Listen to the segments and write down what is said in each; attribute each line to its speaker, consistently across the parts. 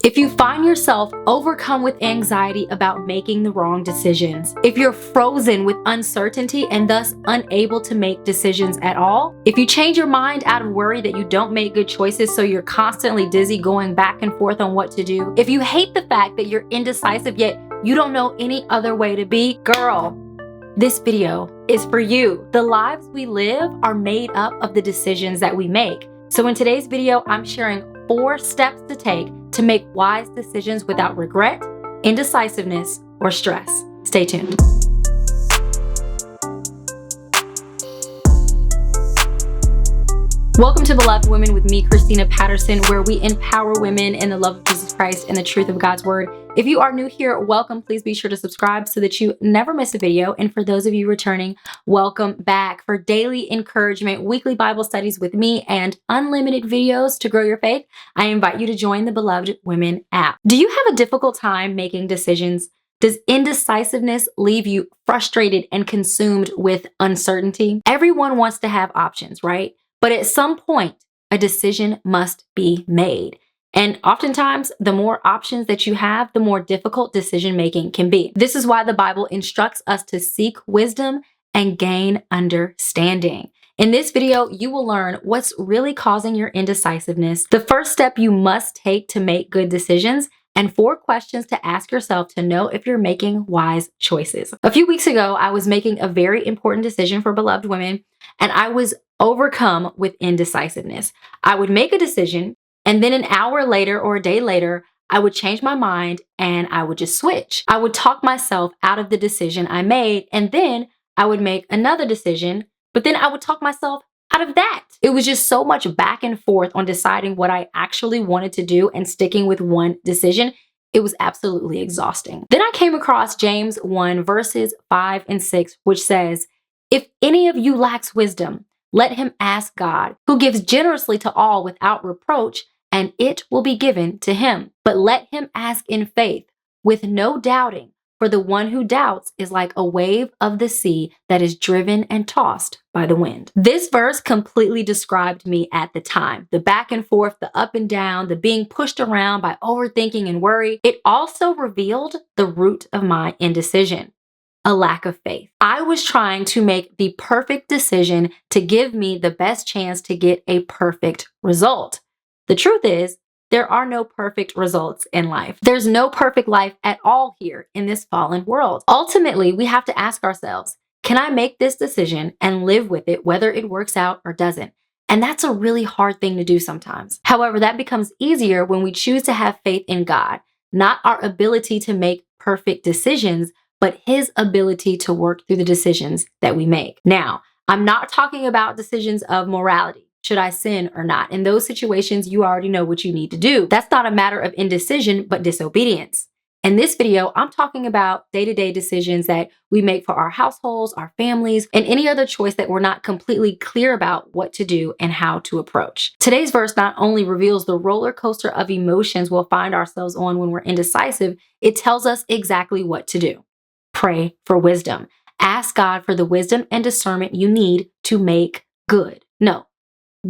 Speaker 1: If you find yourself overcome with anxiety about making the wrong decisions, if you're frozen with uncertainty and thus unable to make decisions at all, if you change your mind out of worry that you don't make good choices so you're constantly dizzy going back and forth on what to do, if you hate the fact that you're indecisive yet you don't know any other way to be, girl, this video is for you. The lives we live are made up of the decisions that we make. So in today's video, I'm sharing 4 steps to take to make wise decisions without regret, indecisiveness, or stress. Stay tuned. Welcome to Beloved Women with me, Christina Patterson, where we empower women in the love of Jesus Christ and the truth of God's word. If you are new here, welcome. Please be sure to subscribe so that you never miss a video. And for those of you returning, welcome back. For daily encouragement, weekly Bible studies with me, and unlimited videos to grow your faith, I invite you to join the Beloved Women app. Do you have a difficult time making decisions? Does indecisiveness leave you frustrated and consumed with uncertainty? Everyone wants to have options, right? But at some point, a decision must be made. And oftentimes, the more options that you have, the more difficult decision-making can be. This is why the Bible instructs us to seek wisdom and gain understanding. In this video, you will learn what's really causing your indecisiveness, the first step you must take to make good decisions, and 4 questions to ask yourself to know if you're making wise choices. A few weeks ago, I was making a very important decision for Beloved Women, and I was overcome with indecisiveness. I would make a decision, and then an hour later or a day later, I would change my mind and I would just switch. I would talk myself out of the decision I made, and then I would make another decision, but then I would talk myself out of that. It was just so much back and forth on deciding what I actually wanted to do and sticking with one decision. It was absolutely exhausting. Then I came across James 1 verses 5 and 6, which says, "If any of you lacks wisdom, let him ask God, who gives generously to all without reproach, and it will be given to him. But let him ask in faith, with no doubting, for the one who doubts is like a wave of the sea that is driven and tossed by the wind." This verse completely described me at the time. The back and forth, the up and down, the being pushed around by overthinking and worry. It also revealed the root of my indecision. A lack of faith. I was trying to make the perfect decision to give me the best chance to get a perfect result. The truth is, there are no perfect results in life. There's no perfect life at all here in this fallen world. Ultimately, we have to ask ourselves, can I make this decision and live with it, whether it works out or doesn't? And that's a really hard thing to do sometimes. However, that becomes easier when we choose to have faith in God, not our ability to make perfect decisions, but his ability to work through the decisions that we make. Now, I'm not talking about decisions of morality. Should I sin or not? In those situations, you already know what you need to do. That's not a matter of indecision, but disobedience. In this video, I'm talking about day-to-day decisions that we make for our households, our families, and any other choice that we're not completely clear about what to do and how to approach. Today's verse not only reveals the roller coaster of emotions we'll find ourselves on when we're indecisive, it tells us exactly what to do. Pray for wisdom. Ask God for the wisdom and discernment you need to make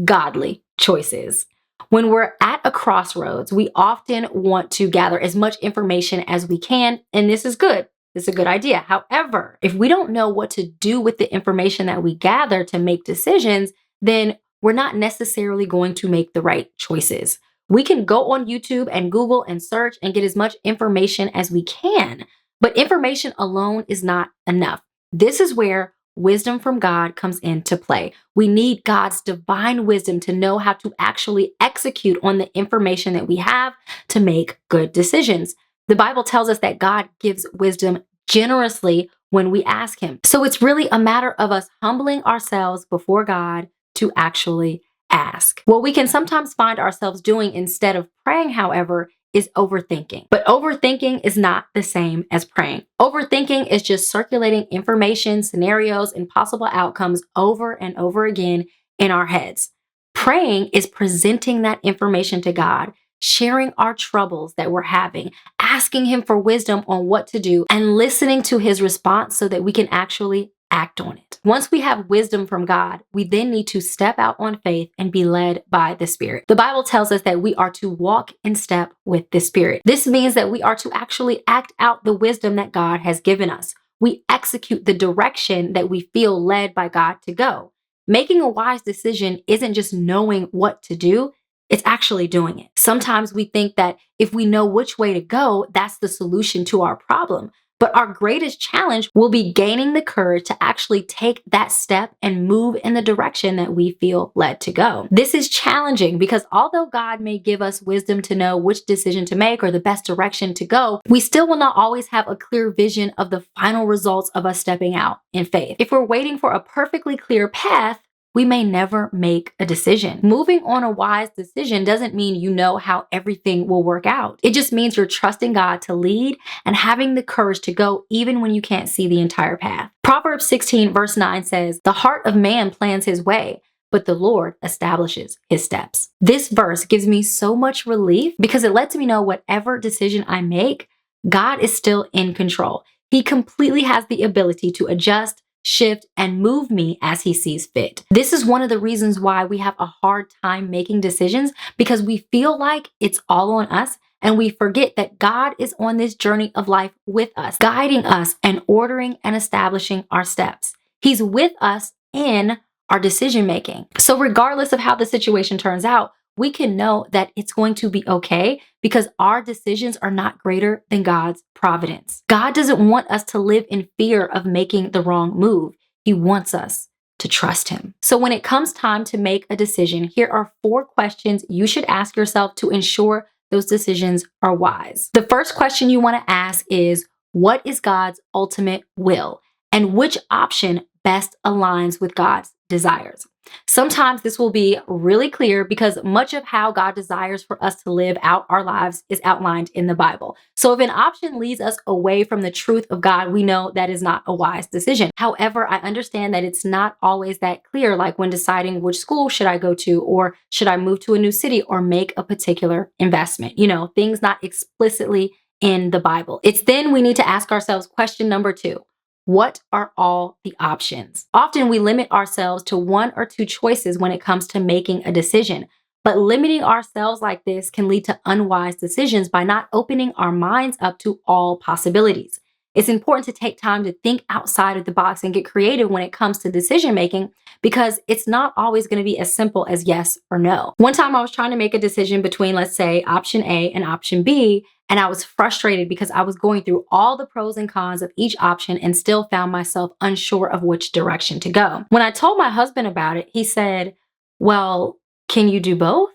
Speaker 1: godly choices. When we're at a crossroads, we often want to gather as much information as we can, and this is good. This is a good idea. However, if we don't know what to do with the information that we gather to make decisions, then we're not necessarily going to make the right choices. We can go on YouTube and Google and search and get as much information as we can, but information alone is not enough. This is where wisdom from God comes into play. We need God's divine wisdom to know how to actually execute on the information that we have to make good decisions. The Bible tells us that God gives wisdom generously when we ask him. So it's really a matter of us humbling ourselves before God to actually ask. What we can sometimes find ourselves doing instead of praying, however, is overthinking. But overthinking is not the same as praying. Overthinking is just circulating information, scenarios, and possible outcomes over and over again in our heads. Praying is presenting that information to God, sharing our troubles that we're having, asking him for wisdom on what to do, and listening to his response so that we can actually act on it. Once we have wisdom from God, we then need to step out on faith and be led by the Spirit. The Bible tells us that we are to walk in step with the Spirit. This means that we are to actually act out the wisdom that God has given us. We execute the direction that we feel led by God to go. Making a wise decision isn't just knowing what to do, it's actually doing it. Sometimes we think that if we know which way to go, that's the solution to our problem. But our greatest challenge will be gaining the courage to actually take that step and move in the direction that we feel led to go. This is challenging because although God may give us wisdom to know which decision to make or the best direction to go, we still will not always have a clear vision of the final results of us stepping out in faith. If we're waiting for a perfectly clear path, we may never make a decision. Moving on a wise decision doesn't mean you know how everything will work out. It just means you're trusting God to lead and having the courage to go even when you can't see the entire path. Proverbs 16 verse 9 says, "The heart of man plans his way, but the Lord establishes his steps." This verse gives me so much relief because it lets me know whatever decision I make, God is still in control. He completely has the ability to adjust, shift, and move me as he sees fit. This is one of the reasons why we have a hard time making decisions, because we feel like it's all on us and we forget that God is on this journey of life with us, guiding us and ordering and establishing our steps. He's with us in our decision making. So regardless of how the situation turns out, we can know that it's going to be okay because our decisions are not greater than God's providence. God doesn't want us to live in fear of making the wrong move. He wants us to trust him. So when it comes time to make a decision, here are 4 questions you should ask yourself to ensure those decisions are wise. The first question you want to ask is, what is God's ultimate will? And which option best aligns with God's desires? Sometimes this will be really clear because much of how God desires for us to live out our lives is outlined in the Bible. So if an option leads us away from the truth of God, we know that is not a wise decision. However, I understand that it's not always that clear, like when deciding which school should I go to, or should I move to a new city or make a particular investment, things not explicitly in the Bible. It's then we need to ask ourselves question number 2. What are all the options? Often we limit ourselves to 1 or 2 choices when it comes to making a decision, but limiting ourselves like this can lead to unwise decisions by not opening our minds up to all possibilities. It's important to take time to think outside of the box and get creative when it comes to decision making, because it's not always going to be as simple as yes or no. One time I was trying to make a decision between, let's say, option A and option B, and I was frustrated because I was going through all the pros and cons of each option and still found myself unsure of which direction to go. When I told my husband about it, he said, "Well, can you do both?"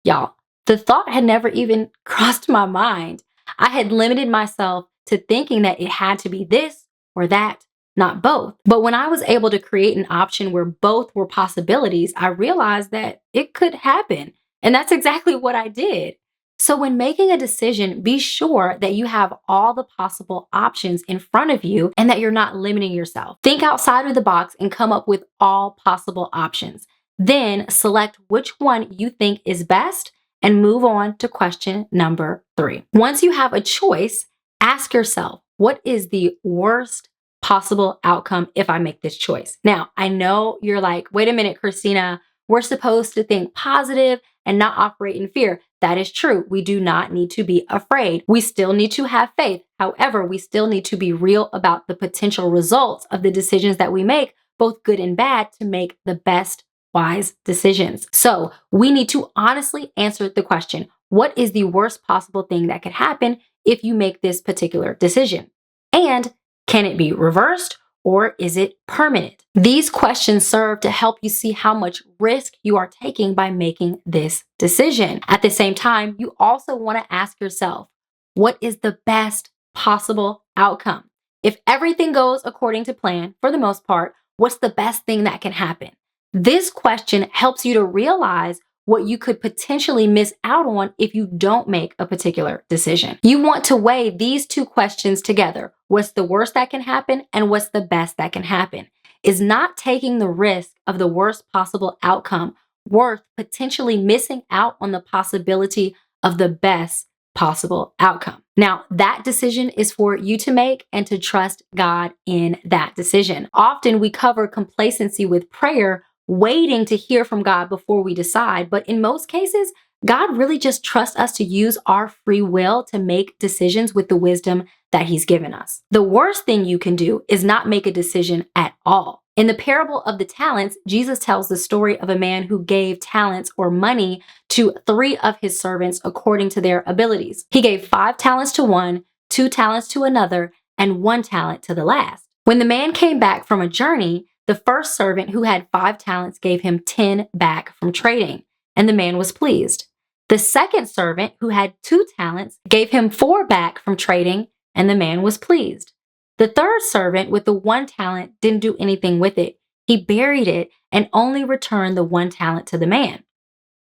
Speaker 1: Y'all, the thought had never even crossed my mind. I had limited myself to thinking that it had to be this or that, not both. But when I was able to create an option where both were possibilities, I realized that it could happen. And that's exactly what I did. So when making a decision, be sure that you have all the possible options in front of you and that you're not limiting yourself. Think outside of the box and come up with all possible options. Then select which one you think is best and move on to question number 3. Once you have a choice, ask yourself, what is the worst possible outcome if I make this choice? Now, I know you're like, wait a minute, Christina, we're supposed to think positive and not operate in fear. That is true. We do not need to be afraid. We still need to have faith. However, we still need to be real about the potential results of the decisions that we make, both good and bad, to make the best wise decisions. So we need to honestly answer the question, what is the worst possible thing that could happen if you make this particular decision? And can it be reversed, or is it permanent? These questions serve to help you see how much risk you are taking by making this decision. At the same time, you also want to ask yourself, what is the best possible outcome? If everything goes according to plan, for the most part, what's the best thing that can happen? This question helps you to realize what you could potentially miss out on if you don't make a particular decision. You want to weigh these 2 questions together. What's the worst that can happen and what's the best that can happen? Is not taking the risk of the worst possible outcome worth potentially missing out on the possibility of the best possible outcome. Now, that decision is for you to make and to trust God in that decision. Often we cover complacency with prayer, waiting to hear from God before we decide. But in most cases, God really just trusts us to use our free will to make decisions with the wisdom that He's given us. The worst thing you can do is not make a decision at all. In the parable of the talents, Jesus tells the story of a man who gave talents or money to 3 of his servants according to their abilities. He gave 5 talents to one, 2 talents to another, and 1 talent to the last. When the man came back from a journey, the first servant who had 5 talents gave him 10 back from trading, and the man was pleased. The second servant, who had 2 talents, gave him 4 back from trading, and the man was pleased. The third servant with the 1 talent didn't do anything with it. He buried it and only returned the 1 talent to the man.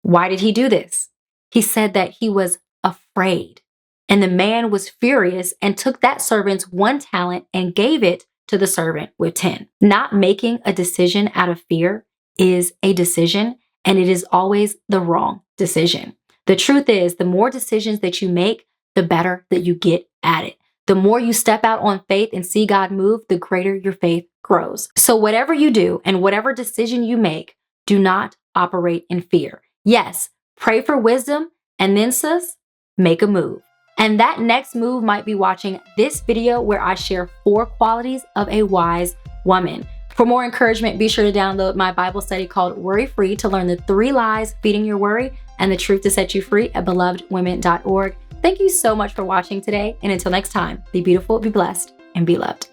Speaker 1: Why did he do this? He said that he was afraid. And the man was furious and took that servant's 1 talent and gave it to the servant with 10. Not making a decision out of fear is a decision, and it is always the wrong decision. The truth is, the more decisions that you make, the better that you get at it. The more you step out on faith and see God move, the greater your faith grows. So whatever you do and whatever decision you make, do not operate in fear. Yes, pray for wisdom, and then sis, make a move. And that next move might be watching this video where I share 4 qualities of a wise woman. For more encouragement, be sure to download my Bible study called Worry Free to learn the 3 lies feeding your worry and the truth to set you free at belovedwomen.org. Thank you so much for watching today. And until next time, be beautiful, be blessed, and be loved.